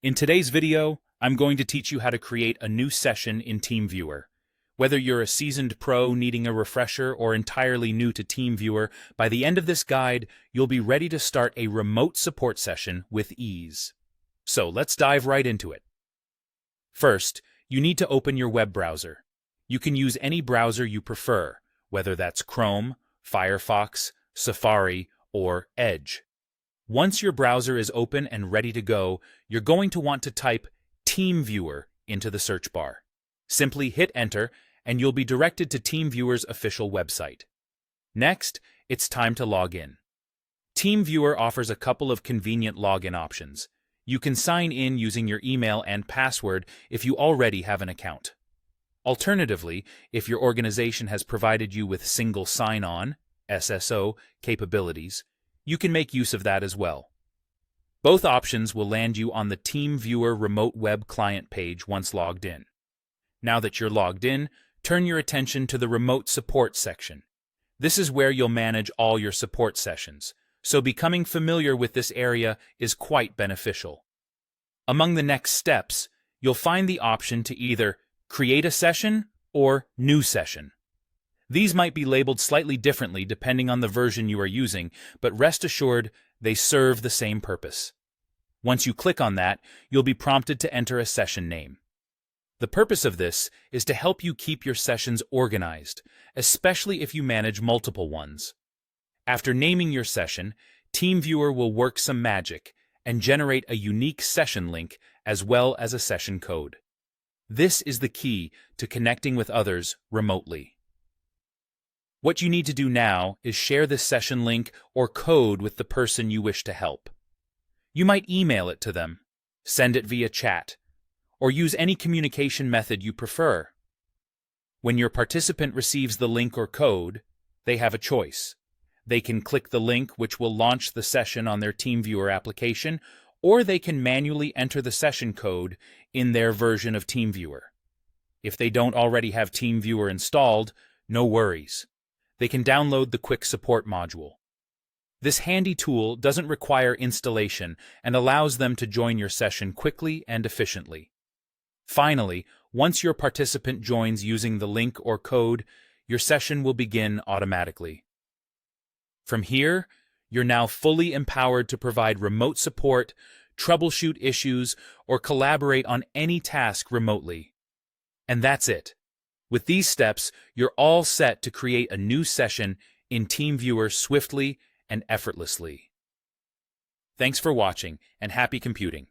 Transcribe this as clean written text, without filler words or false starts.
In today's video, I'm going to teach you how to create a new session in Teamviewer. Whether you're a seasoned pro needing a refresher or entirely new to Teamviewer, by the end of this guide, you'll be ready to start a remote support session with ease. So let's dive right into it. First, you need to open your web browser. You can use any browser you prefer, whether that's Chrome, Firefox, Safari, or Edge. Once your browser is open and ready to go, you're going to want to type Teamviewer into the search bar. Simply hit Enter, and you'll be directed to Teamviewer's official website. Next, it's time to log in. Teamviewer offers a couple of convenient login options. You can sign in using your email and password if you already have an account. Alternatively, if your organization has provided you with single sign-on (SSO) capabilities, you can make use of that as well. Both options will land you on the Teamviewer remote web client page once logged in. Now that you're logged in, turn your attention to the remote support section. This is where you'll manage all your support sessions, so becoming familiar with this area is quite beneficial. Among the next steps, you'll find the option to either create a session or new session. These might be labeled slightly differently depending on the version you are using, but rest assured they serve the same purpose. Once you click on that, you'll be prompted to enter a session name. The purpose of this is to help you keep your sessions organized, especially if you manage multiple ones. After naming your session, Teamviewer will work some magic and generate a unique session link as well as a session code. This is the key to connecting with others remotely. What you need to do now is share this session link or code with the person you wish to help. You might email it to them, send it via chat, or use any communication method you prefer. When your participant receives the link or code, they have a choice. They can click the link, which will launch the session on their Teamviewer application, or they can manually enter the session code in their version of Teamviewer. If they don't already have Teamviewer installed, no worries. They can download the Quick Support module. This handy tool doesn't require installation and allows them to join your session quickly and efficiently. Finally, once your participant joins using the link or code, your session will begin automatically. From here, you're now fully empowered to provide remote support, troubleshoot issues, or collaborate on any task remotely. And that's it. With these steps, you're all set to create a new session in Teamviewer swiftly and effortlessly. Thanks for watching, and happy computing.